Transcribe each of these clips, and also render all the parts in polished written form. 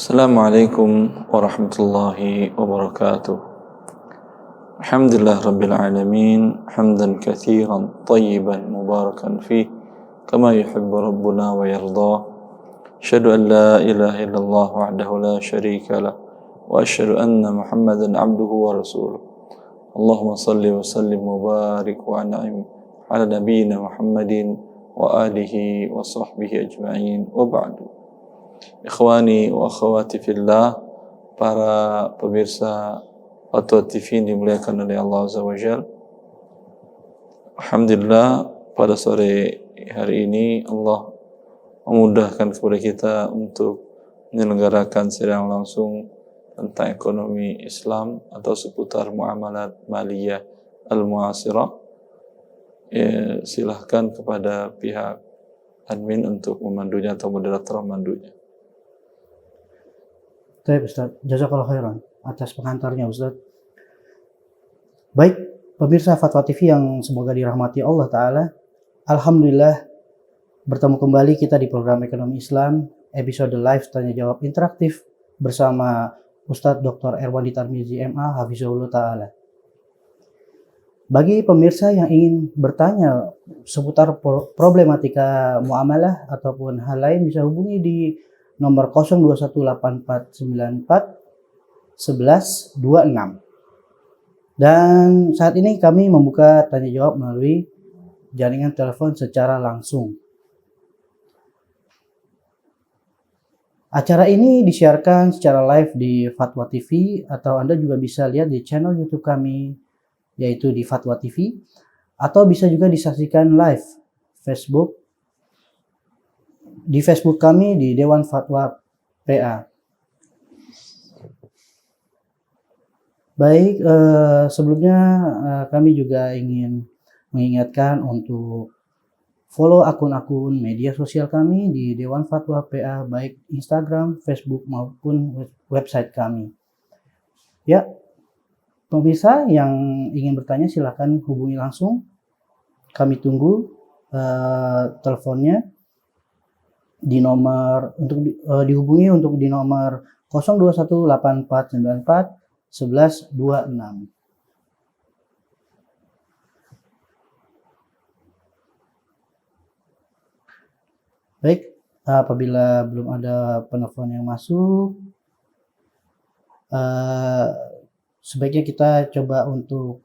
Assalamualaikum warahmatullahi wabarakatuh. Alhamdulillah rabbil alamin, hamdan katsiran tayyiban mubarakan fih, kama yuhibbu rabbuna wa yarda. Asyhadu an la ilaha illallah wahdahu la syarika lah, wa asyhadu anna Muhammadan abduhu wa rasuluh. Allahumma salli wa sallim wa barik wa an'im ala nabiyyina Muhammadin wa alihi wa sahbihi ajma'in, wa ba'du. Ikhwani wa akhwati fillah, para pemirsa Fatwa TV yang dimuliakan oleh Allah Azza wa Jalla. Alhamdulillah, pada sore hari ini Allah memudahkan kepada kita untuk menyelenggarakan siaran langsung tentang ekonomi Islam atau seputar muamalat maliyah al-mu'asirah. Silahkan kepada pihak admin untuk memandunya atau moderator memandunya. Baik Ustaz, jazakallahu khairan atas pengantarnya Ustaz. Baik, pemirsa Fatwa TV yang semoga dirahmati Allah Ta'ala. Alhamdulillah, bertemu kembali kita di program Ekonomi Islam, episode live tanya jawab interaktif bersama Ustadz Dr. Erwandi Tarmizi MA Hafizahullah Ta'ala. Bagi pemirsa yang ingin bertanya seputar problematika muamalah ataupun hal lain, bisa hubungi di nomor 0218441126. Dan saat ini kami membuka tanya jawab melalui jaringan telepon secara langsung. Acara ini disiarkan secara live di Fatwa TV, atau Anda juga bisa lihat di channel YouTube kami, yaitu di Fatwa TV, atau bisa juga disaksikan live di Facebook kami di Dewan Fatwa PA. Baik, sebelumnya kami juga ingin mengingatkan untuk follow akun-akun media sosial kami di Dewan Fatwa PA, baik Instagram, Facebook maupun website kami. Ya, pemirsa yang ingin bertanya silakan hubungi langsung. Kami tunggu teleponnya di nomor dihubungi untuk di nomor 0218494126. Baik, apabila belum ada penelpon yang masuk, sebaiknya kita coba untuk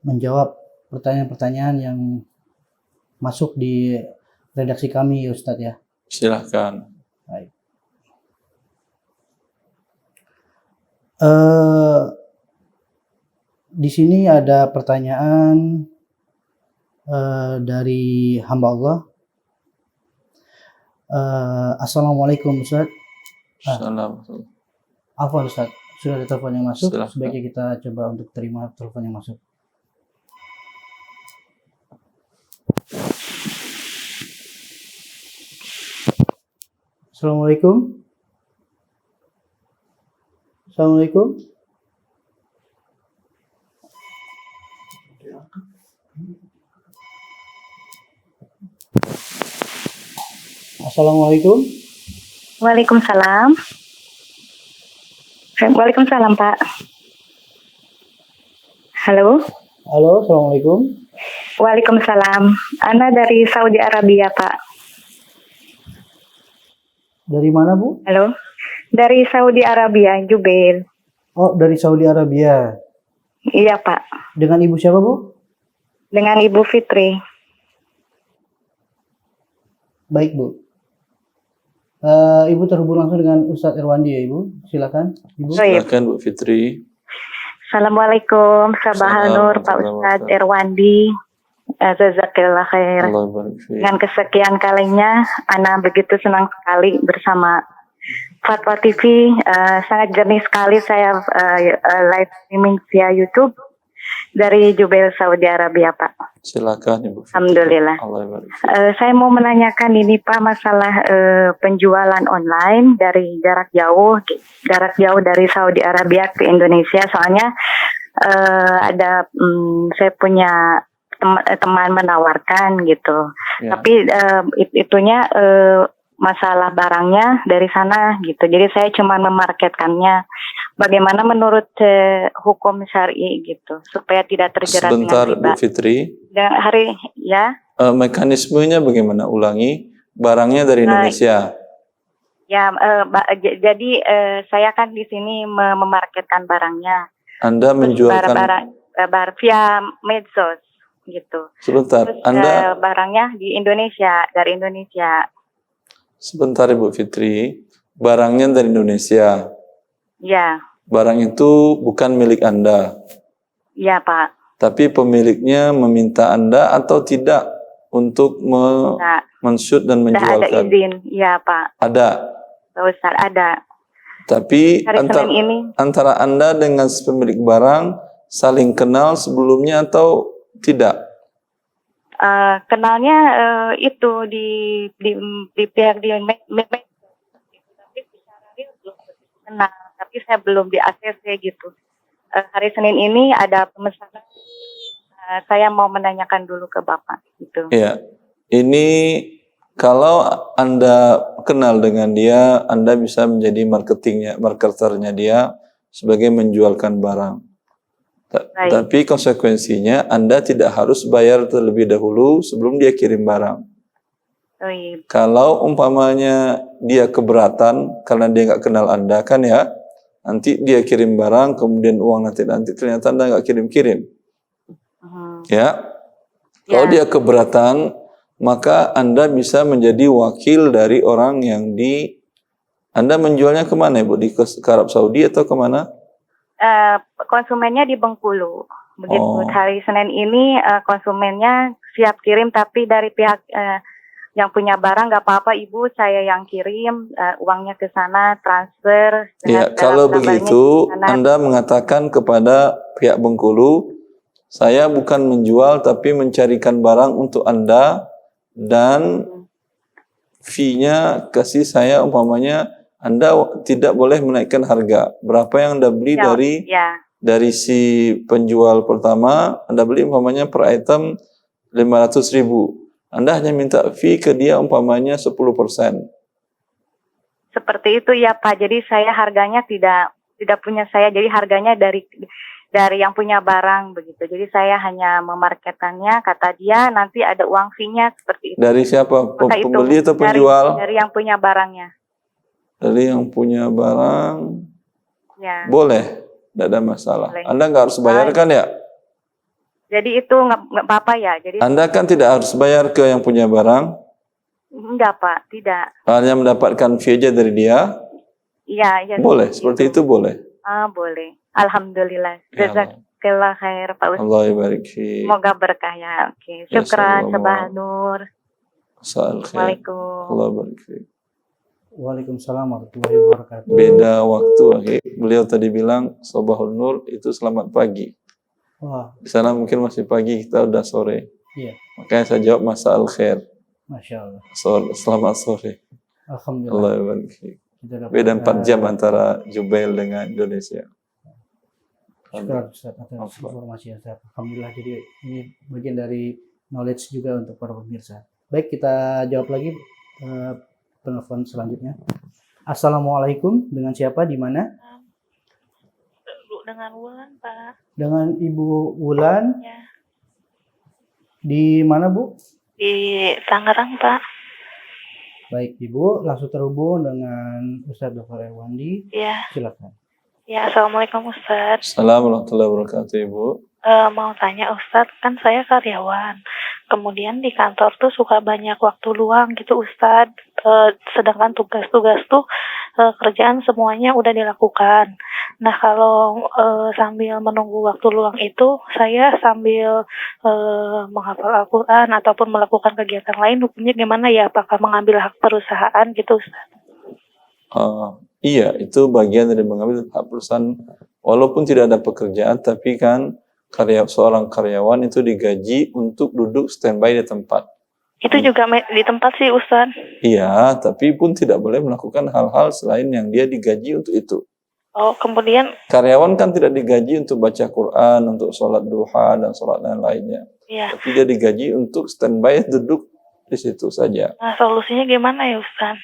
menjawab pertanyaan-pertanyaan yang masuk di redaksi kami, Ustadz ya. Silahkan. Baik. Di sini ada pertanyaan dari hamba Allah. Assalamualaikum Ustadz. Assalamualaikum. Afwan Ustadz, sudah ada telepon yang masuk. Silahkan. Sebaiknya kita coba untuk terima telepon yang masuk. Assalamualaikum. Assalamualaikum. Assalamualaikum. Waalaikumsalam. Waalaikumsalam Pak. Halo. Halo, assalamualaikum. Waalaikumsalam. Ana dari Saudi Arabia Pak. Dari mana Bu? Halo. Dari Saudi Arabia, Jubail. Oh, dari Saudi Arabia. Iya Pak. Dengan Ibu siapa Bu? Dengan Ibu Fitri. Baik Bu. Ibu terhubung langsung dengan Ustadz Erwandi ya Ibu. Silakan Ibu. Silakan Bu Fitri. Assalamualaikum, Sabahal Nur Pak Ustadz Erwandi. Jazakallah khair. Allah barik fiik. Dengan kesekian kalinya, Ana begitu senang sekali bersama Fatwa TV. Sangat jernih sekali saya live streaming via YouTube dari Jubail, Saudi Arabia Pak. Silakan Ibu Fitri. Alhamdulillah. Allah barik fiik. Saya mau menanyakan ini Pak, masalah penjualan online dari jarak jauh dari Saudi Arabia ke Indonesia. Soalnya saya punya teman menawarkan gitu. Ya. Tapi itunya masalah barangnya dari sana gitu. Jadi saya cuma memarketkannya. Bagaimana menurut hukum syar'i gitu supaya tidak terjerat Sebentar dengan riba. Bu Fitri, Dan hari ya, mekanismenya bagaimana? Ulangi, barangnya dari Indonesia. jadi saya kan di sini memarketkan barangnya. Anda menjualkan Barang via medsos gitu. sebentar. Terus Anda barangnya di Indonesia, dari Indonesia. sebentar Ibu Fitri, barangnya dari Indonesia. Ya, Barang itu bukan milik Anda, ya Pak. tapi pemiliknya meminta Anda atau tidak untuk Nah, men-shoot dan sudah ada menjualkan. izin, ya Pak. Ada. Pak Ustadz, ada. Tapi Hari Senin ini, antara Anda dengan pemilik barang saling kenal sebelumnya atau tidak? kenalnya itu di pihak di tapi secara real belum kenal. Tapi saya belum di ACC gitu. Hari Senin ini ada pemesanan. Saya mau menanyakan dulu ke Bapak gitu. Iya. Ini kalau Anda kenal dengan dia, Anda bisa menjadi marketernya dia sebagai menjualkan barang. Tapi konsekuensinya Anda tidak harus bayar terlebih dahulu sebelum dia kirim barang. Oh, iya. Kalau umpamanya dia keberatan karena dia nggak kenal Anda kan ya, nanti dia kirim barang, kemudian uang nanti ternyata Anda nggak kirim-kirim. Ya, kalau dia keberatan, maka Anda bisa menjadi wakil dari orang yang Anda menjualnya kemana Ibu? Ke Arab Saudi atau kemana? Konsumennya di Bengkulu. Begitu hari Senin ini konsumennya siap kirim, tapi dari pihak yang punya barang nggak apa-apa Ibu, saya yang kirim, uangnya ke sana, transfer. Ya, kalau begitu Anda mengatakan kepada pihak Bengkulu, saya bukan menjual tapi mencarikan barang untuk Anda dan fee-nya kasih saya umpamanya Anda tidak boleh menaikkan harga. Berapa yang Anda beli dari si penjual pertama, Anda beli umpamanya per item 500.000. Anda hanya minta fee ke dia umpamanya 10%. Seperti itu ya Pak. Jadi saya harganya tidak punya saya. Jadi harganya dari yang punya barang begitu. Jadi saya hanya memarketkannya, kata dia nanti ada uang fee-nya seperti itu. Dari siapa? Pembeli atau penjual? Dari yang punya barangnya. Dari yang punya barang. Ya. Boleh, tidak ada masalah. Boleh. Anda nggak harus bayar kan ya? Jadi itu nggak apa-apa ya. Jadi Anda kan tidak harus bayar ke yang punya barang. Enggak Pak, tidak. Hanya mendapatkan fee aja dari dia. Iya. Boleh, seperti itu boleh. Boleh. Alhamdulillah. Jazakallah khair Pak Ustaz. Allah barik fiik. Semoga berkah ya. Oke. Syukran, sabah nur. Assalamualaikum. Allah barik fiik. Waalaikumsalam warahmatullahi wabarakatuh. Beda waktu. Beliau tadi bilang sabahul nur itu selamat pagi. Wah. Di sana mungkin masih pagi, kita udah sore. Iya. Makanya saya jawab masa al-khair. Masya Allah. Selamat sore. Alhamdulillah. Allah barik fiik. Beda 4 jam antara Jubail dengan Indonesia. Syukur Ustaz atas informasi Ustaz. Alhamdulillah, jadi ini bagian dari knowledge juga untuk para pemirsa. Baik, kita jawab lagi penelpon selanjutnya. Assalamualaikum, dengan siapa, di mana? Dengan Wulan, Pak. Dengan Ibu Wulan? Ya. Di mana, Bu? Di Tangerang, Pak. Baik, Ibu, langsung terhubung dengan Ustadz Dr. Erwandi. Ya. Silakan. Ya, Assalamualaikum Ustadz. Assalamualaikum warahmatullahi wabarakatuh, Ibu. Mau tanya Ustadz, kan saya karyawan. Kemudian di kantor tuh suka banyak waktu luang gitu Ustadz. Sedangkan tugas-tugas tuh kerjaan semuanya udah dilakukan. Nah kalau sambil menunggu waktu luang itu, saya sambil menghafal Al-Quran ataupun melakukan kegiatan lain, hukumnya gimana ya? Apakah mengambil hak perusahaan gitu Ustadz? Iya, itu bagian dari mengambil hak perusahaan. Walaupun tidak ada pekerjaan, tapi kan seorang karyawan itu digaji untuk duduk standby di tempat. Itu juga di tempat sih Ustaz. Iya, tapi pun tidak boleh melakukan hal-hal selain yang dia digaji untuk itu. Oh, kemudian karyawan kan tidak digaji untuk baca Quran, untuk sholat duha dan sholat lain-lainnya. Iya. Tapi dia digaji untuk standby duduk di situ saja. Nah, solusinya gimana ya Ustaz?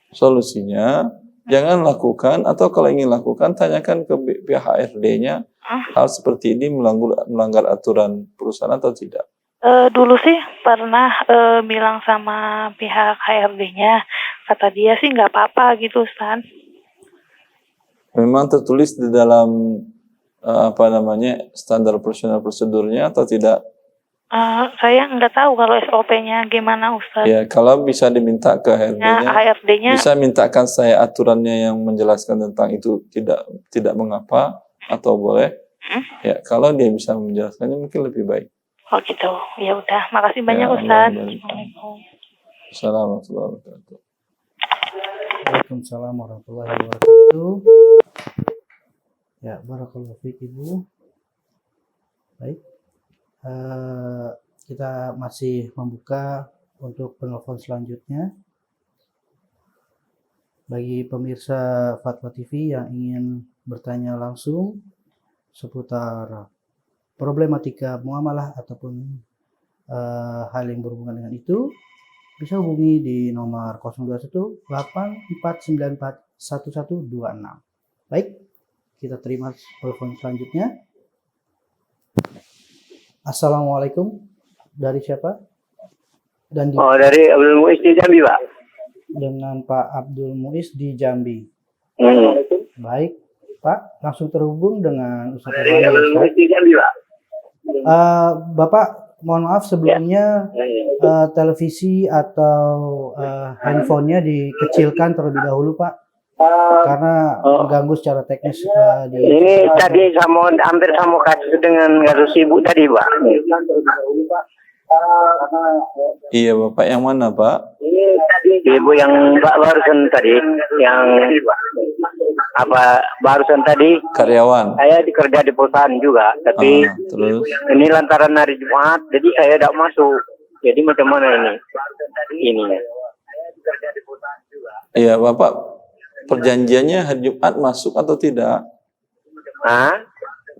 Solusinya jangan lakukan, atau kalau ingin lakukan tanyakan ke pihak HRD-nya hal seperti ini melanggar aturan perusahaan atau tidak. Dulu sih pernah bilang sama pihak HRD-nya, kata dia sih nggak apa-apa gitu Ustaz. Memang tertulis di dalam standar operasional prosedurnya atau tidak? Saya nggak tahu kalau SOP-nya gimana Ustaz. Ya, kalau bisa diminta ke HRD-nya, HRD-nya bisa mintakan saya aturannya yang menjelaskan tentang itu, tidak mengapa atau boleh. Ya, kalau dia bisa menjelaskannya mungkin lebih baik. Oh gitu. Ya udah, makasih banyak Ya, Ustaz. Allah Assalamualaikum. Assalamualaikum warahmatullahi wabarakatuh. Waalaikumsalam warahmatullahi wabarakatuh. Ya, barakallahu fiik Ibu. Baik. Kita masih membuka untuk penelpon selanjutnya. Bagi pemirsa Fatwa TV yang ingin bertanya langsung seputar problematika muamalah ataupun hal yang berhubungan dengan itu, bisa hubungi di nomor 021 8494 1126. Baik, kita terima telepon selanjutnya. Assalamualaikum. Dari siapa? Dari Abdul Muiz di Jambi, Pak. Dengan Pak Abdul Muiz di Jambi. Baik, Pak, langsung terhubung dengan Ustaz Dari Abdul Muiz di Jambi, Pak. Bapak, mohon maaf sebelumnya televisi atau handphonenya dikecilkan terlebih dahulu, Pak. Karena mengganggu secara teknis ini tadi hampir sama kasus dengan kasus ibu tadi, Pak. Iya, Bapak yang mana, Pak? Ibu yang barusan tadi, yang barusan tadi. Karyawan. Saya dikerja di perusahaan juga, tapi terus ini lantaran hari Jumat, jadi saya tidak masuk. Jadi macam mana ini? Ininya. Iya, Bapak. Perjanjiannya hari Jumat masuk atau tidak?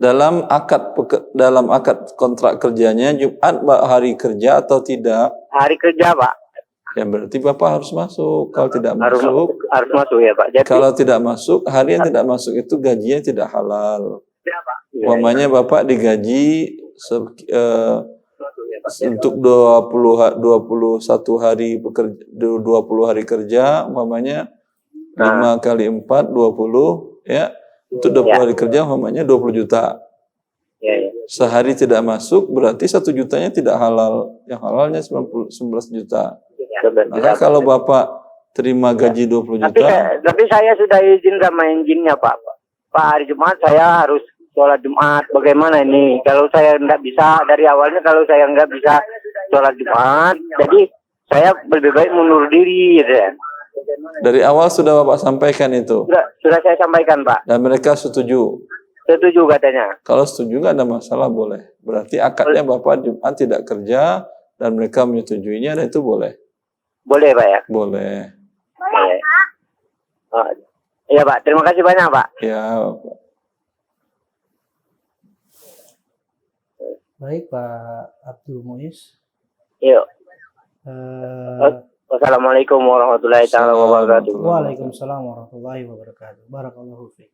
Dalam akad kontrak kerjanya Jumat hari kerja atau tidak? Hari kerja, Pak. Ya berarti Bapak harus masuk. Kalau tidak masuk, harus masuk ya, Pak. Jadi, kalau tidak masuk, hari yang tidak masuk itu gajinya tidak halal. Umpamanya Bapak digaji untuk 21 hari bekerja, 20 hari kerja, umpamanya 5 kali 4, 20, ya. Untuk 20 hari kerja, umpamanya 20 juta. Sehari tidak masuk, berarti 1 jutanya tidak halal. Yang halalnya 11 juta. Maka kalau Bapak terima gaji 20 juta. Tapi saya sudah izin sama injinnya, Pak. Pak, hari Jumat saya harus sholat Jumat. Bagaimana ini? Kalau saya nggak bisa, dari awalnya kalau saya nggak bisa sholat Jumat, jadi saya lebih baik mundur diri, gitu ya. Dari awal sudah Bapak sampaikan itu? Sudah saya sampaikan, Pak. Dan mereka setuju? Setuju katanya. Kalau setuju nggak ada masalah, boleh. Berarti akadnya Bapak Jumat tidak kerja dan mereka menyetujuinya, dan itu boleh? Boleh, Pak ya? Boleh. Iya, Pak. Terima kasih banyak, Pak. Ya, Pak. Baik, Pak Abdul Muiz. Yuk. Wassalamualaikum warahmatullahi wabarakatuh. Waalaikumsalam warahmatullahi wabarakatuh. Barakallahu fiik.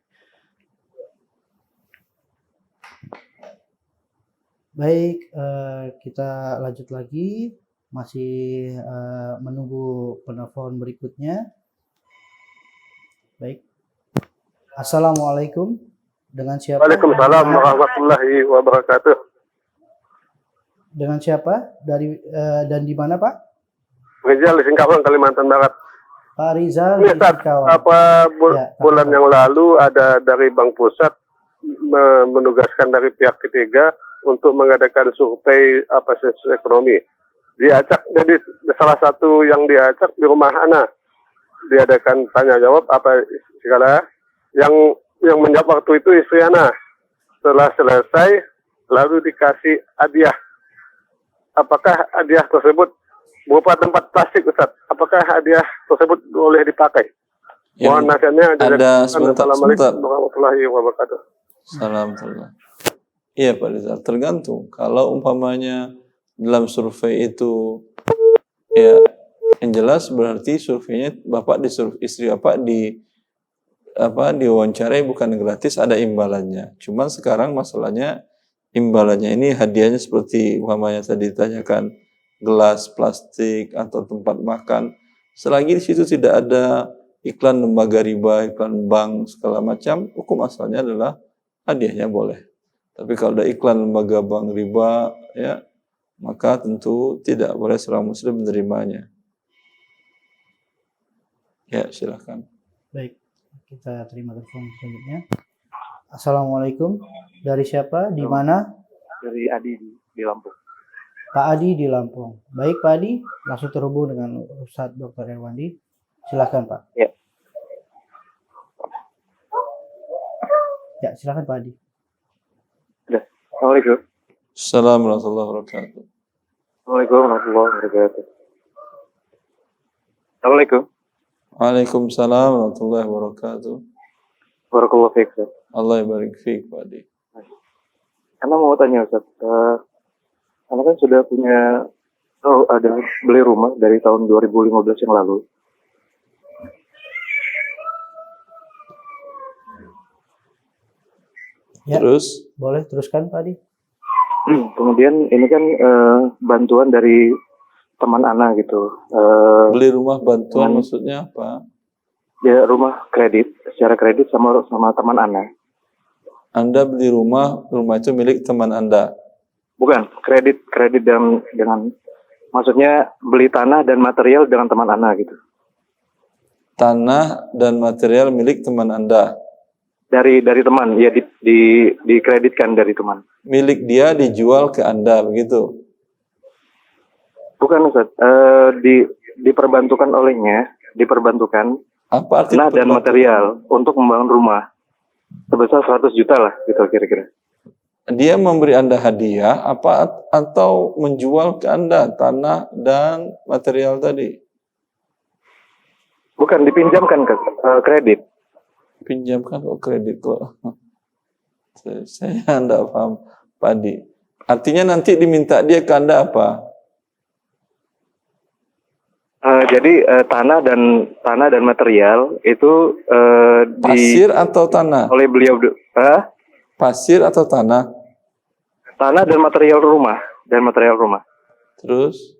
Baik, kita lanjut lagi. Masih menunggu penelpon berikutnya. Baik. Assalamualaikum. Dengan siapa? Waalaikumsalam warahmatullahi wabarakatuh. Dengan siapa? Dan di mana, Pak? Rizal di Singkawang, Kalimantan Barat. Pak Rizal Ini di Singkawang. Bulan yang lalu ada dari Bank Pusat menugaskan dari pihak ketiga untuk mengadakan survei ekonomi. Diacak, jadi salah satu yang diacak di rumah Ana. Diadakan tanya jawab segala. Yang menjawab waktu itu istri Ana. Setelah selesai, lalu dikasih hadiah. Apakah hadiah tersebut berupa tempat plastik, Ustaz? Apakah hadiah tersebut boleh dipakai? Mohon nasihatnya. Ada sebentar. Assalamualaikum warahmatullahi wabarakatuh. Assalamualaikum. Iya, Pak Rizal, tergantung. Kalau umpamanya dalam survei itu ya Yang jelas berarti surveinya Bapak istri Bapak diwawancarai bukan gratis, ada imbalannya. Cuman sekarang masalahnya imbalannya ini hadiahnya seperti umpamanya tadi ditanyakan gelas plastik atau tempat makan. Selagi di situ tidak ada iklan lembaga riba, iklan bank segala macam, hukum asalnya adalah hadiahnya boleh. Tapi kalau ada iklan lembaga bank riba, ya maka tentu tidak boleh seorang muslim menerimanya. Ya, silakan. Baik, kita terima telepon selanjutnya. Assalamualaikum. Dari siapa? Di mana? Dari Adi di Lampung. Pak Adi di Lampung. Baik Pak Adi, langsung terhubung dengan Ustadz Dr. Erwandi. Silakan Pak. Ya. Ya, silakan Pak Adi. Sudah. Assalamualaikum. Assalamualaikum warahmatullahi wabarakatuh. Assalamualaikum warahmatullahi wabarakatuh. Assalamualaikum. Waalaikumsalam warahmatullahi wabarakatuh. Barakallahu fiik, Ustaz. Allah barik fiik, Pak Adi. Ana mau tanya, Ustaz. Ana kan sudah punya ada beli rumah dari tahun 2015 yang lalu. Ya, Terus boleh teruskan Pak Adi. Kemudian ini kan bantuan dari teman Ana gitu. beli rumah bantuan Hmm. maksudnya apa? Ya rumah kredit, secara kredit sama teman Ana. Anda beli rumah itu milik teman Anda. Bukan, kredit dengan maksudnya beli tanah dan material dengan teman Ana gitu. Tanah dan material milik teman Anda. Dari teman, ya dikreditkan dari teman. Milik dia dijual ke Anda, begitu? Bukan Ustaz, diperbantukan olehnya, Apa arti tanah dan perbantuan? material untuk membangun rumah sebesar 100 juta lah gitu kira-kira. Dia memberi Anda hadiah atau menjual ke Anda tanah dan material tadi? Bukan, dipinjamkan ke kredit. Pinjamkan kok kredit kok. Saya tidak paham, Pak Adi. Artinya nanti diminta dia ke Anda apa? Jadi tanah dan material itu Pasir atau tanah? oleh beliau Pasir atau tanah? tanah dan material rumah Terus?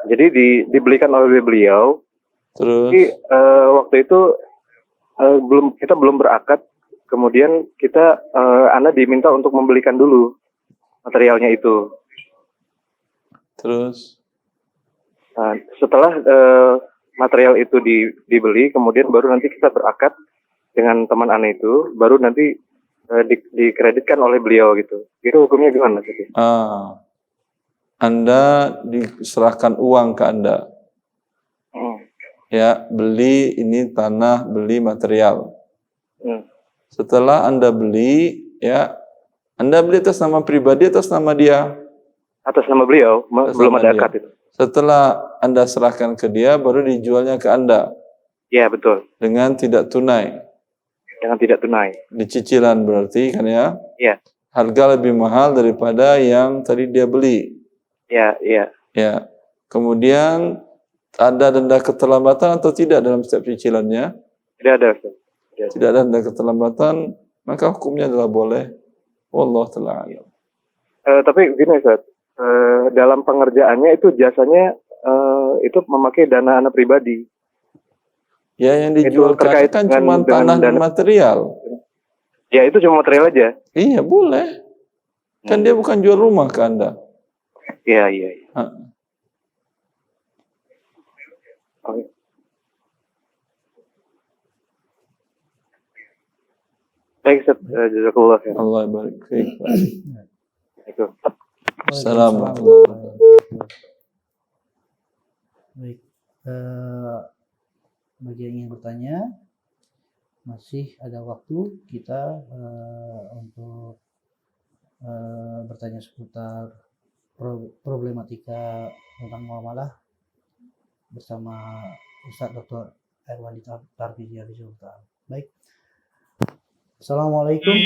Jadi dibelikan oleh beliau. Terus? Jadi waktu itu kita belum berakad. Kemudian Anda diminta untuk membelikan dulu materialnya itu. Terus? Nah, setelah material itu dibeli, kemudian baru nanti kita berakad dengan teman Anda itu, baru nanti dikreditkan oleh beliau gitu. Itu hukumnya gimana sih? Anda diserahkan uang ke Anda. Ya, beli ini tanah, beli material. Setelah Anda beli, ya, Anda beli atas nama pribadi, atas nama dia? Atas nama beliau, belum ada akad itu. Setelah Anda serahkan ke dia, baru dijualnya ke Anda. Ya, betul. Dengan tidak tunai. Dengan tidak tunai. Di cicilan berarti kan ya? Iya. Harga lebih mahal daripada yang tadi dia beli. Iya, iya. Ya. Kemudian ada denda keterlambatan atau tidak dalam setiap cicilannya? Tidak ada. Tidak ada denda keterlambatan, maka hukumnya adalah boleh. Wallahu ta'ala a'lam. Tapi gini Ustaz, dalam pengerjaannya itu jasanya itu memakai dana anak pribadi. Ya, yang dijual terkait kan dengan- cuma tanah dan material. Ya itu cuma material aja. Iya, boleh. Kan dia bukan jual rumah ke Anda. Iya, iya. Oke. Baik Ustaz, jazakallah khair. Allah barik fiik. Assalamualaikum. Assalamualaikum. Baik, bagi yang ingin bertanya, masih ada waktu kita untuk bertanya seputar problematika tentang muamalah bersama Ustadz Dr. Erwandi Tarbizi Abizulta. Baik. Assalamualaikum.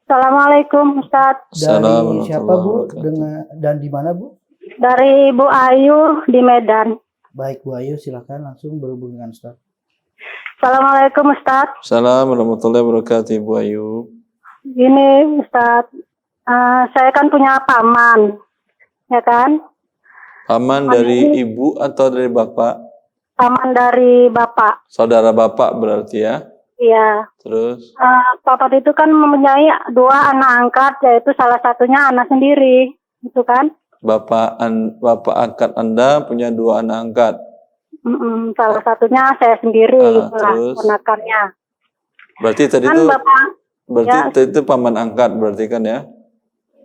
Assalamualaikum Ustadz. Dari Assalamualaikum siapa Bu? warahmatullahi wabarakatuh. Dan di mana Bu? Dari Bu Ayu di Medan. Baik Bu Ayu, silakan langsung berhubung dengan Ustaz. Assalamualaikum Ustaz. Assalamualaikum warahmatullahi wabarakatuh, Ibu Ayu. Gini Ustaz, saya kan punya paman, ya kan? Paman dari ibu atau dari bapak? Paman dari bapak. Saudara bapak berarti ya? Iya. Terus? Bapak itu kan mempunyai 2 anak angkat, yaitu salah satunya anak sendiri, gitu kan? Bapak angkat Anda punya 2 anak angkat. Salah satunya saya sendiri, gitulah, terus? ponakannya. Berarti tadi Kan itu Bapak, berarti itu paman angkat berarti kan ya?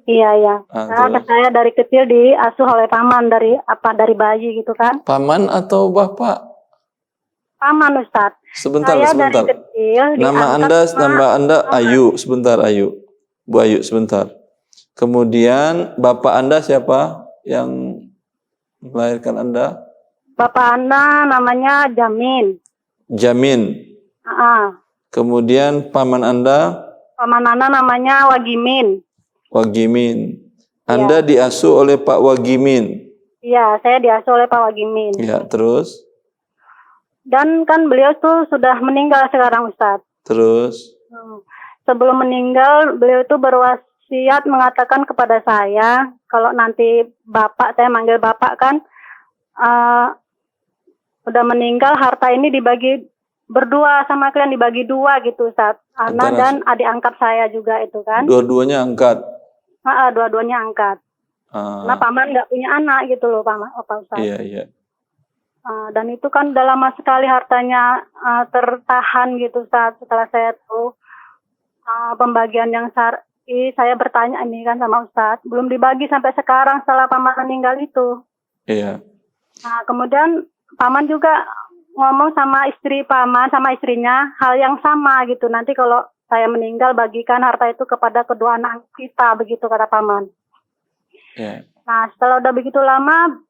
iya ya. Terus? Saya dari kecil diasuh oleh paman dari bayi gitu kan? Paman atau bapak? Paman Ustadz. Sebentar. Dari kecil Nama Anda Ayu, sebentar Ayu. Bu Ayu, sebentar. Kemudian bapak Anda siapa yang melahirkan Anda? Bapak Anda namanya Jamin. Jamin. Kemudian paman Anda? Paman Anda namanya Wagimin. Wagimin. Anda diasuh oleh Pak Wagimin? Iya, saya diasuh oleh Pak Wagimin. Ya, terus? Dan kan beliau tuh sudah meninggal sekarang Ustadz. Terus? Sebelum meninggal, beliau itu berwasiat mengatakan kepada saya, kalau nanti bapak, saya manggil bapak kan, udah meninggal, harta ini dibagi berdua sama kalian, dibagi 2 gitu Ustadz. Anak dan adik angkat saya juga itu kan. Dua-duanya angkat? Dua-duanya angkat. Nah paman nggak punya anak gitu loh Pak Ustadz. Iya. Dan itu kan udah lama sekali hartanya tertahan gitu Ustadz. Setelah saya tahu pembagian yang syar'i, saya bertanya ini kan sama Ustadz, belum dibagi sampai sekarang setelah paman meninggal itu. Iya. Nah kemudian paman juga ngomong sama istri paman, sama istrinya hal yang sama gitu. Nanti kalau saya meninggal, bagikan harta itu kepada kedua anak kita, begitu kata paman. Yeah. Nah setelah udah begitu lama,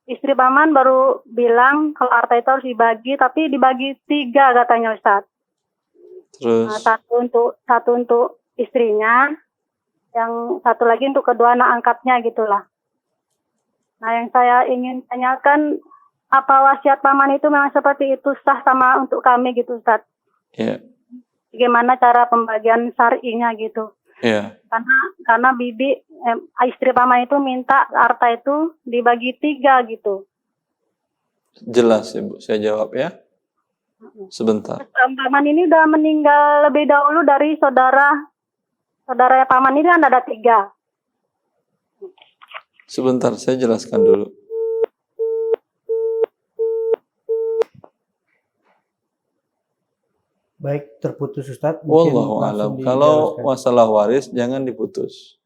istri paman baru bilang kalau harta itu harus dibagi, tapi dibagi 3 katanya Ustadz. Terus? Satu untuk istrinya, yang satu lagi untuk kedua anak angkatnya gitulah. Nah yang saya ingin tanyakan, apa wasiat paman itu memang seperti itu, sah sama untuk kami gitu Ustadz? Iya. Bagaimana cara pembagian syar'inya gitu? Iya. Karena istri paman itu minta harta itu dibagi 3 gitu. Jelas Ibu, saya jawab ya. Sebentar. Paman ini udah meninggal lebih dahulu dari saudara paman ini kan ada 3. Sebentar, saya jelaskan dulu. Baik, terputus Ustadz. Wallahu alam. Kalau masalah waris jangan diputus.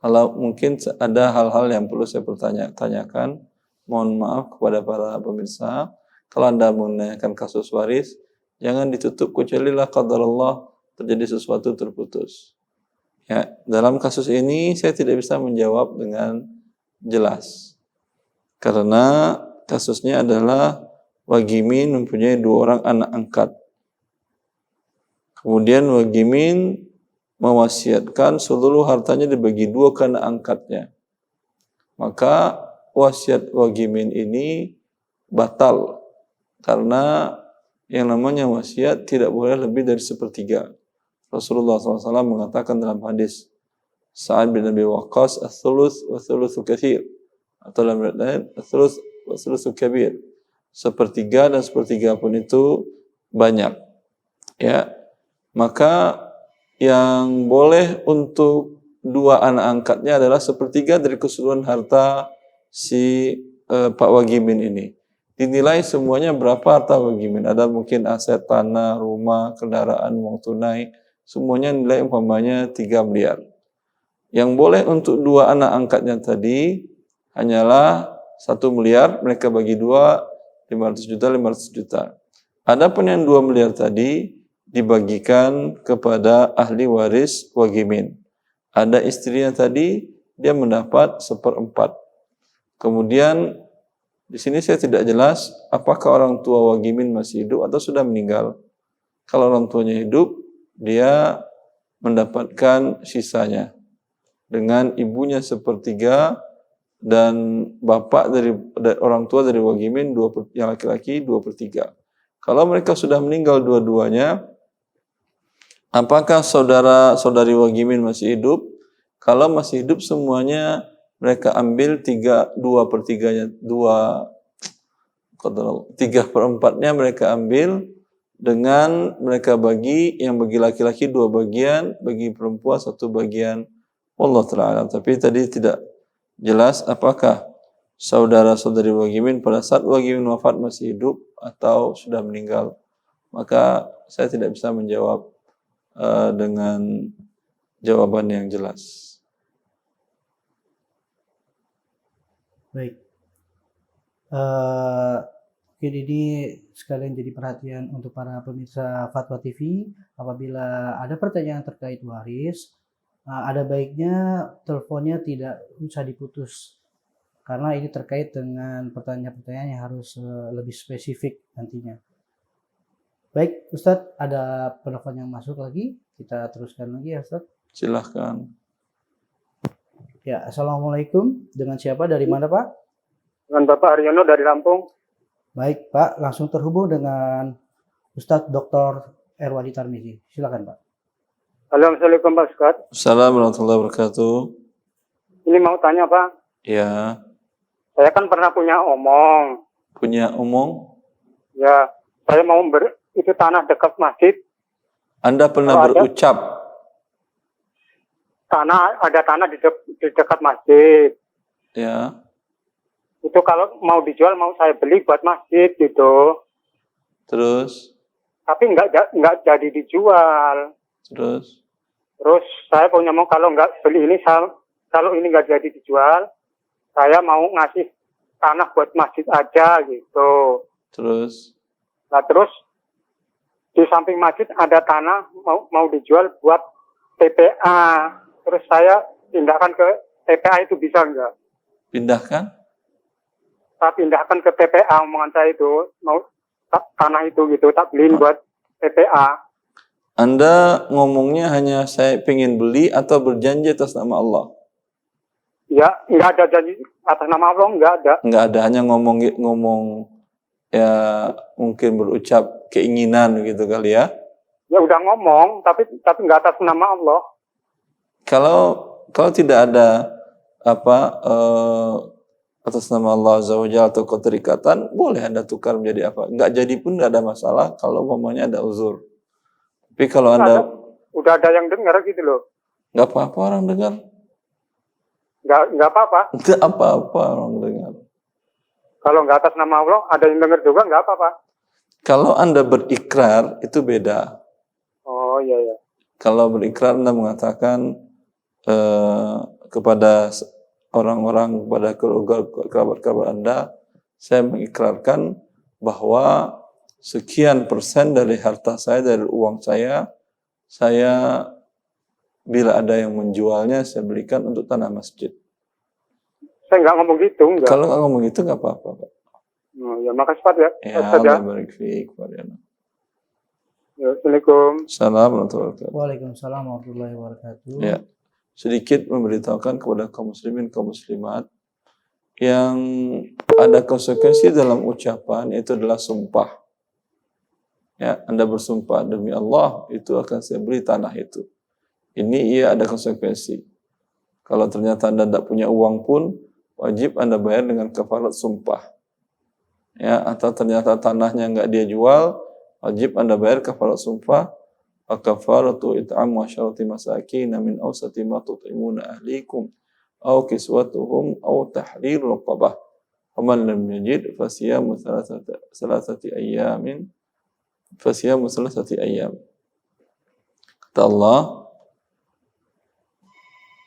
Kalau mungkin ada hal-hal yang perlu saya tanyakan, mohon maaf kepada para pemirsa. Kalau Anda menanyakan kasus waris, jangan ditutup kecuali la qadarullah terjadi sesuatu terputus. Ya, dalam kasus ini saya tidak bisa menjawab dengan jelas. Karena kasusnya adalah Wagimin mempunyai 2 orang anak angkat. Kemudian Wagimin mewasiatkan seluruh hartanya dibagi 2 ke anak angkatnya. Maka wasiat Wagimin ini batal. Karena yang namanya wasiat tidak boleh lebih dari 1/3. Rasulullah SAW mengatakan dalam hadis Sa'ad bin Abi Waqqas, "Ats-tsuluts wa tsulusu katsir." Atau dalam riwayat lain, "Ats-tsuluts wa tsulusu kabir." 1/3 dan 1/3 pun itu banyak. Ya. Maka yang boleh untuk 2 anak angkatnya adalah 1/3 dari keseluruhan harta si Pak Wagimin ini. Dinilai semuanya berapa harta Wagimin. Ada mungkin aset tanah, rumah, kendaraan, uang tunai. Semuanya nilai umpamanya 3 miliar. Yang boleh untuk 2 anak angkatnya tadi hanyalah 1 miliar. Mereka bagi 2, 500 juta, 500 juta. Adapun yang 2 miliar tadi dibagikan kepada ahli waris Wagimin. Ada istrinya tadi, dia mendapat 1/4. Kemudian di sini saya tidak jelas apakah orang tua Wagimin masih hidup atau sudah meninggal. Kalau orang tuanya hidup, dia mendapatkan sisanya. Dengan ibunya 1/3 dan bapak dari orang tua dari wagimin yang laki-laki 2/3. Kalau mereka sudah meninggal dua-duanya, apakah saudara-saudari wagimin masih hidup? Kalau masih hidup semuanya mereka ambil 2/3-nya, 3/4-nya mereka ambil dengan mereka bagi, yang bagi laki-laki 2 bagian, bagi perempuan 1 bagian. Wallahu ta'ala alam. Tapi tadi tidak jelas apakah saudara-saudari wagimin pada saat wagimin wafat masih hidup atau sudah meninggal. Maka saya tidak bisa menjawab dengan jawaban yang jelas. Baik. Mungkin ini sekalian jadi perhatian untuk para pemirsa Fatwa TV. Apabila ada pertanyaan terkait waris, ada baiknya teleponnya tidak usah diputus. Karena ini terkait dengan pertanyaan-pertanyaan yang harus lebih spesifik nantinya. Baik, Ustadz, ada penelpon yang masuk lagi. Kita teruskan lagi ya, Ustadz. Silahkan. Ya, Assalamualaikum. Dengan siapa? Dari mana, Pak? Dengan Bapak Haryono dari Lampung. Baik, Pak. Langsung terhubung dengan Ustadz Dr. Erwadi Tarmizi. Silakan, Pak. Assalamualaikum Pak Ustadz. Assalamualaikum warahmatullahi wabarakatuh. Ini mau tanya Pak. Ya. Saya kan pernah punya omong. Punya omong? Ya, saya mau itu tanah dekat masjid. Anda pernah berucap? Ada tanah di dekat masjid. Ya. Itu kalau mau dijual mau saya beli buat masjid gitu. Terus? Tapi nggak jadi dijual. Terus saya punya mau kalau nggak beli ini, kalau ini nggak jadi dijual, saya mau ngasih tanah buat masjid aja gitu. Terus? Nah terus di samping masjid ada tanah mau dijual buat TPA. Terus saya pindahkan ke TPA, itu bisa nggak? Pindahkan? Saya pindahkan ke TPA, omongan saya itu mau tanah itu gitu, tak beliin buat TPA. Anda ngomongnya hanya saya pengen beli atau berjanji atas nama Allah? Ya, nggak ada janji atas nama Allah, nggak ada. Nggak ada, hanya ngomong ya mungkin berucap keinginan gitu kali ya? Ya udah ngomong, tapi nggak atas nama Allah. Kalau tidak ada atas nama Allah Azza wa Jalla atau keterikatan, boleh Anda tukar menjadi apa? Nggak jadi pun nggak ada masalah kalau ngomongnya ada uzur. Tapi kalau Anda udah ada yang dengar gitu loh. Nggak apa-apa orang dengar. Nggak apa-apa. Nggak apa-apa orang dengar. Kalau nggak atas nama Allah, ada yang dengar juga nggak apa-apa. Kalau Anda berikrar itu beda. Oh iya ya. Kalau berikrar Anda mengatakan kepada orang-orang, kepada kerabat-kerabat Anda, saya mengikrarkan bahwa sekian persen dari harta saya, dari uang saya bila ada yang menjualnya, saya belikan untuk tanah masjid. Saya nggak ngomong gitu, enggak. Kalau nggak ngomong gitu nggak apa-apa, Pak. Oh, ya makasih Pak ya. Ya, Allah barik fiik, Pak Riana. Assalamualaikum. Assalamualaikum. Waalaikumsalam warahmatullahi wabarakatuh. Ya, sedikit memberitahukan kepada kaum muslimin, kaum muslimat yang ada konsekuensi dalam ucapan, itu adalah sumpah. Ya, Anda bersumpah demi Allah, itu akan saya beri tanah itu. Ini ada konsekuensi. Kalau ternyata Anda tidak punya uang pun, wajib Anda bayar dengan kafarat sumpah. Ya, atau ternyata tanahnya nggak dia jual, wajib Anda bayar kafarat sumpah. Kafaratu it'amu 'asharati masakin min awsati ma tut'imuna ahlikum aw kiswatuhum aw tahriru raqabah. Faman lam yajid fasiyamu thalathati ayyamin. Fasiyamu thalathati ayyam. Kata Allah,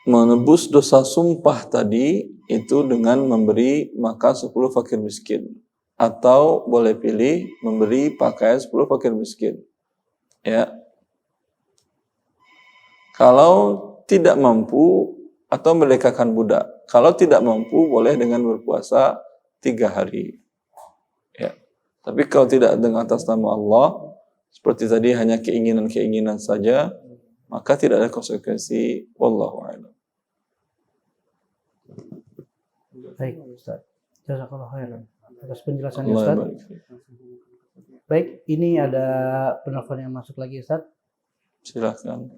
menebus dosa sumpah tadi itu dengan memberi makan 10 fakir miskin, atau boleh pilih memberi pakaian 10 fakir miskin. Ya. Kalau tidak mampu atau merdekakan budak. Kalau tidak mampu boleh dengan berpuasa 3 hari. Ya. Tapi kalau tidak dengan atas nama Allah, seperti tadi hanya keinginan-keinginan saja, maka tidak ada konsekuensi. Wallahu a'lam. Baik, Ustaz. Jazakallah khairan atas penjelasannya, Allah Ustaz. barik fiik. Baik, ini ada penelpon yang masuk lagi, Ustaz. Silakan.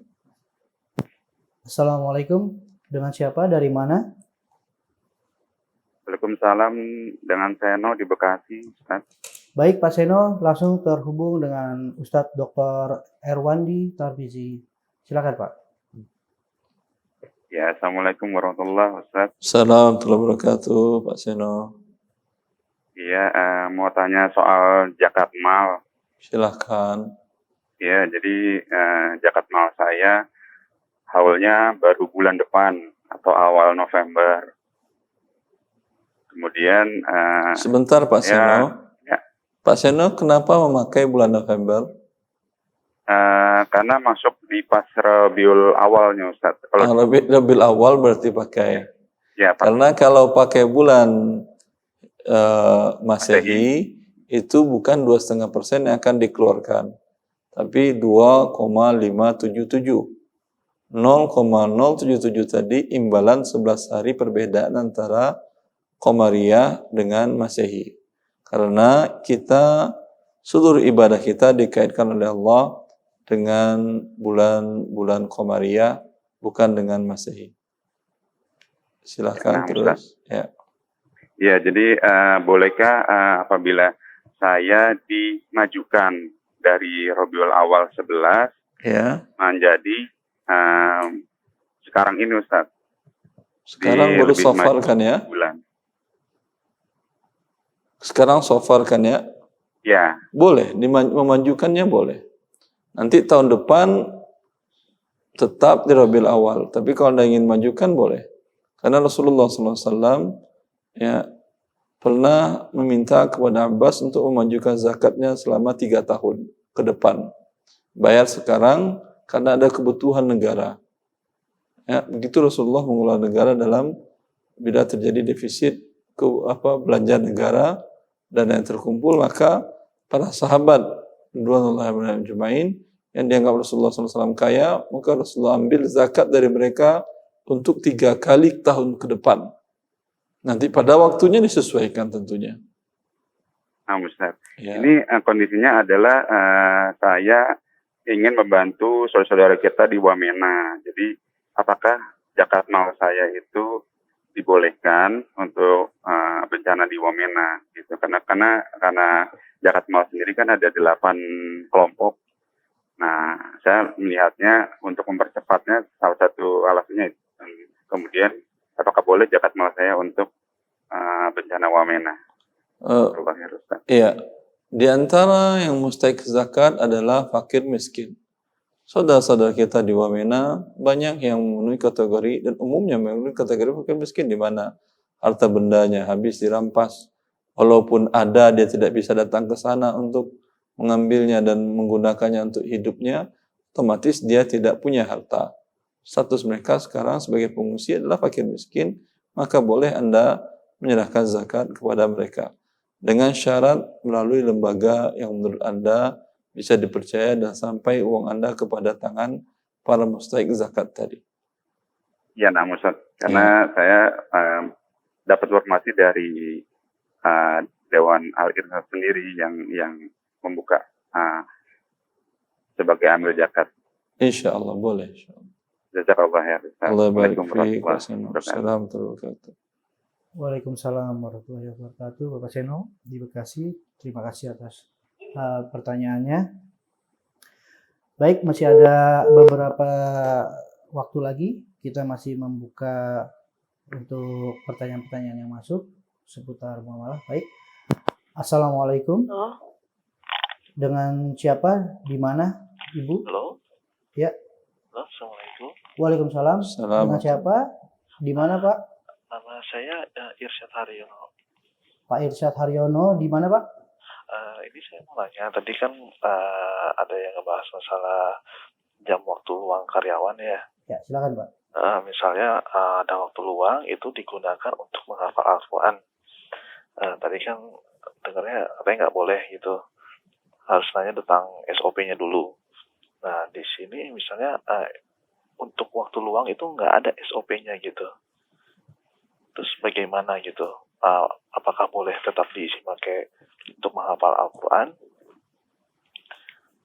Assalamualaikum. Dengan siapa? Dari mana? Waalaikumsalam, dengan Seno di Bekasi, Ustaz. Baik, Pak Seno, langsung terhubung dengan Ustadz Dr. Erwandi Tarbizi. Silakan, Pak. Ya, Assalamualaikum warahmatullahi wabarakatuh, Ustaz. Assalamualaikum warahmatullahi wabarakatuh, Pak Seno. Iya, mau tanya soal zakat mal. Silakan. Ya, jadi zakat mal saya haulnya baru bulan depan atau awal November. Kemudian Sebentar Pak Seno. ya, Pak Seno kenapa memakai bulan November? karena masuk di pas Rabiul awalnya, Ustaz. Kalau Lebih awal berarti pakai. ya, Pak. Karena kalau pakai bulan Masehi itu bukan 2,5% yang akan dikeluarkan, tapi 2,577. 0,077 tadi imbalan 11 hari perbedaan antara Qamariyah dengan Masehi. Karena kita seluruh ibadah kita dikaitkan oleh Allah dengan bulan Qamariyah, bukan dengan Masehi. Silakan terus. Ya. Ya, jadi bolehkah apabila saya dimajukan dari Rabiul Awal 11 Ya. menjadi sekarang ini, Ustaz? Sekarang baru Safar kan ya? Bulan. Sekarang Safar kan ya? Ya. Boleh, memajukannya boleh. Nanti tahun depan tetap di Rabiul Awal. Tapi kalau Anda ingin majukan boleh. Karena Rasulullah SAW ya pernah meminta kepada Abbas untuk memajukan zakatnya selama 3 tahun ke depan. Bayar sekarang karena ada kebutuhan negara. Ya, begitu Rasulullah mengelola negara dalam bila terjadi defisit belanja negara dan yang terkumpul, maka para sahabat radhiyallahu anhum ajma'in yang dianggap Rasulullah SAW kaya, maka Rasulullah ambil zakat dari mereka untuk 3 kali tahun ke depan. Nanti pada waktunya disesuaikan tentunya. Nah, Ustaz. Ya. Ini kondisinya adalah saya ingin membantu saudara-saudara kita di Wamena. Jadi, apakah zakat mal saya itu dibolehkan untuk bencana di Wamena gitu? Karena zakat mal sendiri kan ada 8 kelompok. Nah, saya melihatnya untuk mempercepatnya salah satu alasannya. Kemudian, apakah boleh zakat mal saya untuk bencana Wamena? Iya, di antara yang mustahik zakat adalah fakir miskin. Saudara-saudara kita di Wamena banyak yang memenuhi kategori dan umumnya memenuhi kategori fakir miskin, di mana harta bendanya habis dirampas. Walaupun ada, dia tidak bisa datang ke sana untuk mengambilnya dan menggunakannya untuk hidupnya, otomatis dia tidak punya harta. Status mereka sekarang sebagai pengungsi adalah fakir miskin, maka boleh Anda menyerahkan zakat kepada mereka. Dengan syarat melalui lembaga yang menurut Anda bisa dipercaya dan sampai uang Anda kepada tangan para mustahik zakat tadi. Ya, nah, Ustaz. Karena saya dapat informasi dari Dewan Al-Irsyad sendiri yang membuka sebagai amil zakat. Insya Allah boleh. Jazakallah khair. Allah barik fiik. Assalamualaikum warahmatullahi wabarakatuh. Waalaikumsalam warahmatullahi wabarakatuh. Bapak Seno di Bekasi, terima kasih atas pertanyaannya. Baik, masih ada beberapa waktu lagi. Kita masih membuka untuk pertanyaan-pertanyaan yang masuk seputar muamalah. Baik. Assalamualaikum. Halo. Dengan siapa? Di mana, Ibu? Halo. Ya. Halo, Assalamualaikum. Waalaikumsalam. Dengan siapa? Di mana, Pak? Nama saya Irsyad Haryono. Pak Irsyad Haryono, di mana, Pak? Ini saya mau nanya, tadi kan ada yang ngebahas masalah jam waktu luang karyawan ya. Ya, silakan, Pak. Misalnya ada waktu luang itu digunakan untuk menghafal Al-Quran. Tadi kan dengarnya katanya nggak boleh gitu. Harus nanya tentang SOP-nya dulu. Nah, di sini misalnya untuk waktu luang itu nggak ada SOP-nya gitu. Terus bagaimana gitu? Apakah boleh tetap diisi pakai untuk menghafal Al-Quran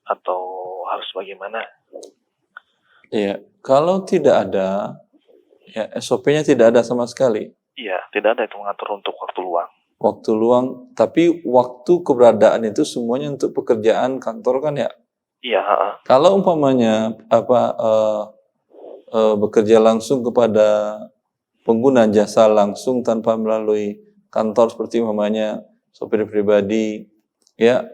atau harus bagaimana? Iya, kalau tidak ada, ya SOP-nya tidak ada sama sekali. Iya, tidak ada itu mengatur untuk waktu luang. Waktu luang, tapi waktu keberadaan itu semuanya untuk pekerjaan kantor kan ya. Iya, Kalau umpamanya bekerja langsung kepada pengguna jasa langsung tanpa melalui kantor seperti umpamanya sopir pribadi, ya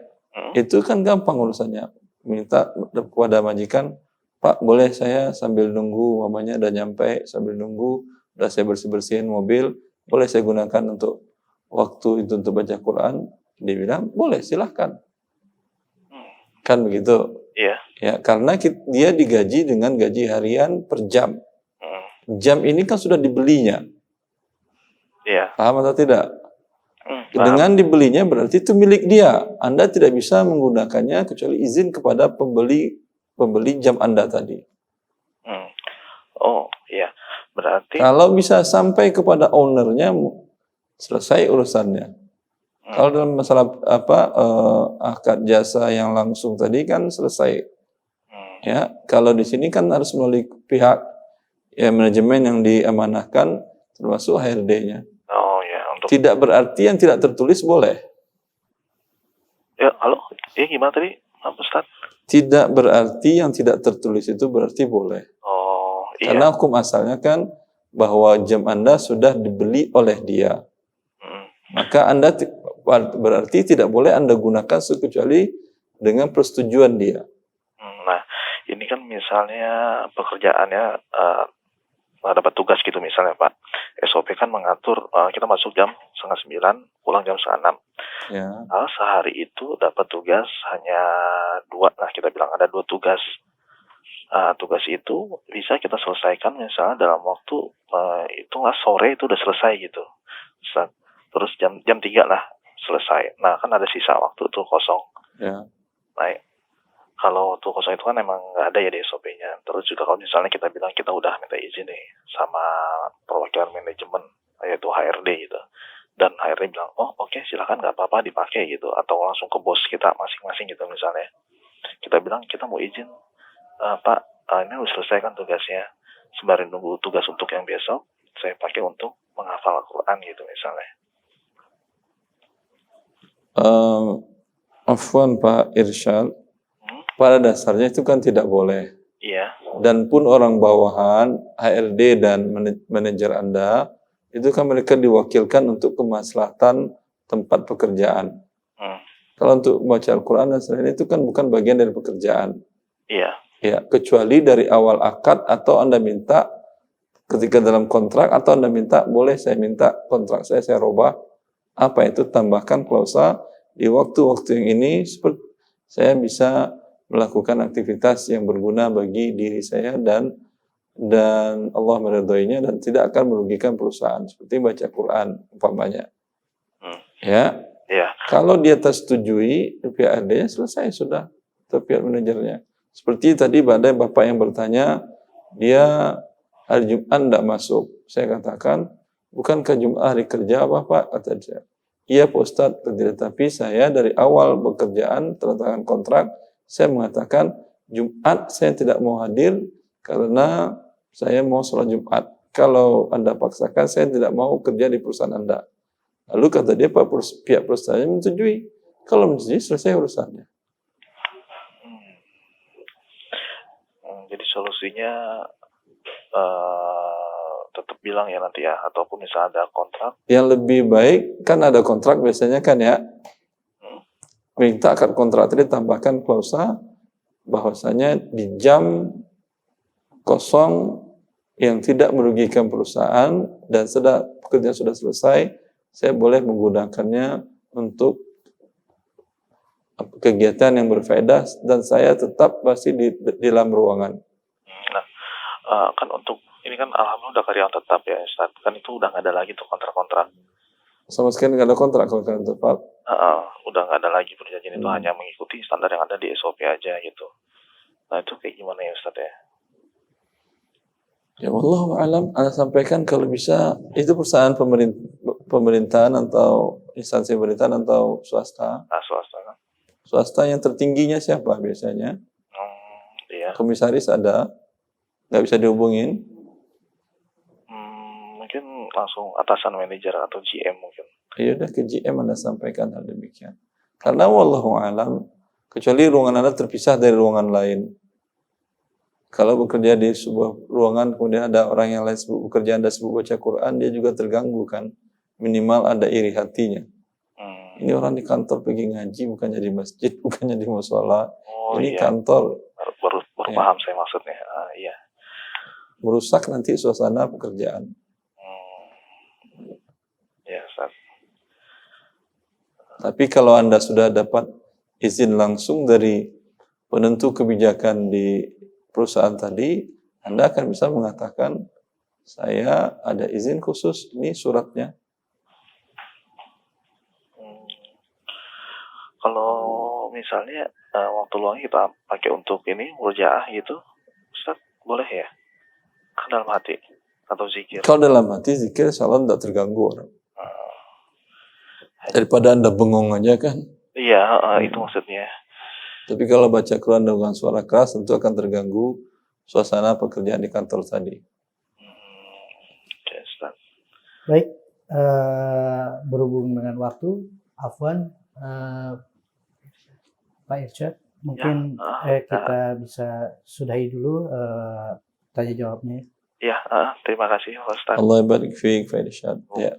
itu kan gampang urusannya. Minta kepada majikan, Pak boleh saya sambil nunggu umpamanya udah nyampe, sambil nunggu udah saya bersih-bersihin mobil, boleh saya gunakan untuk waktu itu untuk baca Quran? Dia bilang boleh, silahkan. Kan begitu. Iya. Ya, karena dia digaji dengan gaji harian per jam. Jam ini kan sudah dibelinya. Iya. Paham atau tidak? Dengan dibelinya berarti itu milik dia. Anda tidak bisa menggunakannya kecuali izin kepada pembeli jam Anda tadi. Oh, iya. Berarti kalau bisa sampai kepada ownernya, selesai urusannya. Kalau dalam masalah akad jasa yang langsung tadi kan selesai. Ya, kalau di sini kan harus melalui pihak ya manajemen yang diamanahkan, termasuk HRD-nya. Oh ya, untuk Tidak berarti yang tidak tertulis boleh. ya, halo, gimana tadi, Ustaz? Tidak berarti yang tidak tertulis itu berarti boleh. Oh, iya. Karena hukum asalnya kan bahwa jam Anda sudah dibeli oleh dia. Maka Anda berarti tidak boleh Anda gunakan kecuali dengan persetujuan dia. Nah, ini kan misalnya pekerjaannya dapat tugas gitu misalnya Pak. SOP kan mengatur kita masuk jam 8:30, pulang jam 6:30. Ya. Sehari itu dapat tugas hanya 2, nah kita bilang ada 2 tugas. Tugas itu bisa kita selesaikan misalnya dalam waktu hitunglah sore itu udah selesai gitu. Terus jam 3 lah selesai. Nah kan ada sisa waktu tuh kosong. Ya. Nah, kalau waktu kosong itu kan emang nggak ada ya di SOP-nya. Terus juga kalau misalnya kita bilang kita udah minta izin nih sama perwakilan manajemen, yaitu HRD gitu. Dan HRD bilang, oh oke, silakan nggak apa-apa dipakai gitu. Atau langsung ke bos kita masing-masing gitu misalnya. Kita bilang kita mau izin, Pak, ini harus selesaikan tugasnya. Sembari nunggu tugas untuk yang besok, saya pakai untuk menghafal Al-Quran gitu misalnya. Afwan Pak Irsyad, pada dasarnya itu kan tidak boleh. Iya. Dan pun orang bawahan, HRD dan manajer Anda, itu kan mereka diwakilkan untuk kemaslahatan tempat pekerjaan. Kalau untuk membaca Al-Quran dan selain itu kan bukan bagian dari pekerjaan. Iya. Ya, kecuali dari awal akad atau Anda minta ketika dalam kontrak, atau Anda minta, boleh saya minta kontrak saya robah. Apa itu? Tambahkan klausa di waktu-waktu yang ini seperti saya bisa melakukan aktivitas yang berguna bagi diri saya dan Allah meridhoinya dan tidak akan merugikan perusahaan, seperti baca Quran umpamanya. Ya. Iya. Kalau dia tersetujui pihak RD-nya, selesai sudah, atau pihak manajernya. Seperti tadi ada bapak yang bertanya, dia hari Jumat tidak masuk. Saya katakan, bukankah Jumat hari kerja apa Pak? Kata dia. Iya Pak Ustadz, tetapi saya dari awal bekerjaan, tanda kontrak, saya mengatakan Jumat saya tidak mau hadir karena saya mau sholat Jumat. Kalau Anda paksakan, saya tidak mau kerja di perusahaan Anda. Lalu kata dia, pihak perusahaan menyetujui. Kalau menyetujui, selesai urusannya. Jadi solusinya tetap bilang ya nanti ya, ataupun misalnya ada kontrak. Yang lebih baik kan ada kontrak biasanya kan ya, minta akad kontrak tadi tambahkan klausa bahwasanya di jam kosong yang tidak merugikan perusahaan dan pekerjaan sudah selesai, saya boleh menggunakannya untuk kegiatan yang berfaedah dan saya tetap masih di dalam ruangan. Kan untuk ini kan alhamdulillah udah karyawan tetap ya Ustaz. Kan itu udah nggak ada lagi tuh kontrak-kontrak. Sama sekali nggak ada kontrak kalau karyawan tetap. Udah nggak ada lagi perjanjian itu, hanya mengikuti standar yang ada di SOP aja gitu. Nah itu kayak gimana ya Ustaz ya? Ya wallahu alam, Anda sampaikan kalau bisa itu perusahaan pemerintahan atau instansi pemerintahan atau swasta. Swasta kan. Swasta yang tertingginya siapa biasanya? Iya. Komisaris ada, nggak bisa dihubungin. Mungkin langsung atasan manajer atau GM mungkin. Ya udah ke GM Anda sampaikan hal demikian. Karena wallahu alam, kecuali ruangan Anda terpisah dari ruangan lain. Kalau bekerja di sebuah ruangan, kemudian ada orang yang lain bekerja, Anda sibuk baca Quran, dia juga terganggu kan. Minimal ada iri hatinya. Ini orang di kantor pergi ngaji, bukannya di masjid, bukannya di mushola. Ini iya. kantor. Baru paham saya maksudnya. Iya. Merusak nanti suasana pekerjaan. Ya, Ustaz. Tapi kalau Anda sudah dapat izin langsung dari penentu kebijakan di perusahaan tadi, Anda akan bisa mengatakan, saya ada izin khusus, ini suratnya. Kalau misalnya waktu luang kita pakai untuk ini, murojaah gitu, Ustaz, boleh ya? Ke dalam hati atau zikir? Kalau dalam hati zikir, insya Allah tidak terganggu orang. Daripada Anda bengong aja kan? Iya, itu maksudnya. Tapi kalau baca Quran dengan suara keras, tentu akan terganggu suasana pekerjaan di kantor tadi. Baik, berhubung dengan waktu, Afwan, Pak Irsyad, mungkin kita bisa sudahi dulu tanya jawabnya. Ya, terima kasih Ustaz. Allah barik fiik, Pak Irsyad. Ya.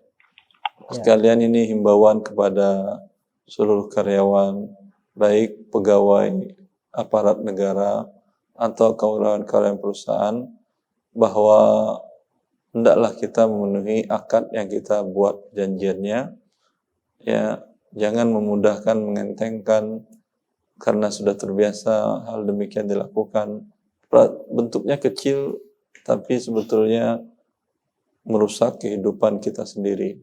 Sekalian ini himbauan kepada seluruh karyawan, baik pegawai aparat negara atau karyawan perusahaan, bahwa hendaklah kita memenuhi akad yang kita buat janjiannya. Ya, jangan memudahkan, mengentengkan karena sudah terbiasa hal demikian dilakukan. Bentuknya kecil, tapi sebetulnya merusak kehidupan kita sendiri.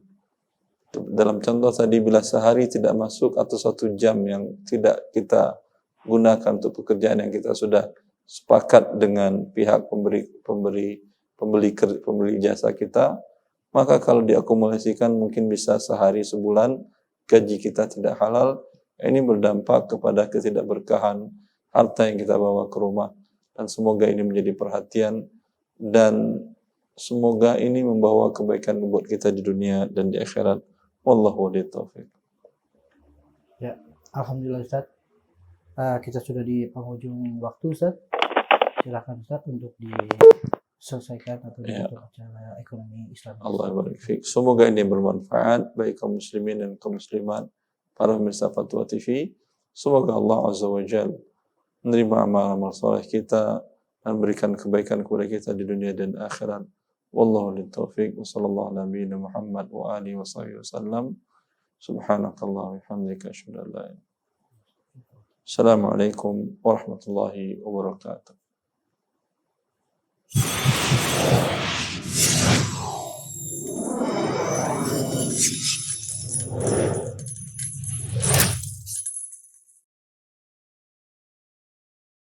Dalam contoh tadi, bila sehari tidak masuk atau 1 jam yang tidak kita gunakan untuk pekerjaan yang kita sudah sepakat dengan pihak pembeli jasa kita, maka kalau diakumulasikan mungkin bisa sehari, sebulan, gaji kita tidak halal. Ini berdampak kepada ketidakberkahan harta yang kita bawa ke rumah. Dan semoga ini menjadi perhatian dan semoga ini membawa kebaikan buat kita di dunia dan di akhirat. Wallahu a'lam taufiq. Ya, alhamdulillah Ustaz. Kita sudah di penghujung waktu Ustaz. Silakan Ustaz untuk diselesaikan atau ditutup acara ekonomi Islam. Allah barik fiik. Semoga ini bermanfaat bagi kaum muslimin dan kaum muslimat, para pemirsa Fatwa TV. Semoga Allah Azza wa Jalla menerima amal-amal saleh kita dan berikan kebaikan kepada kita di dunia dan akhirat. Wallahu a'lam taufiq. Wa sallallahu ala nabiyyina Muhammad wa alihi wa sahbihi wasallam. Subhanakallah wa bihamdika asyhadu an la ilaha illa anta. Assalamualaikum warahmatullahi wabarakatuh.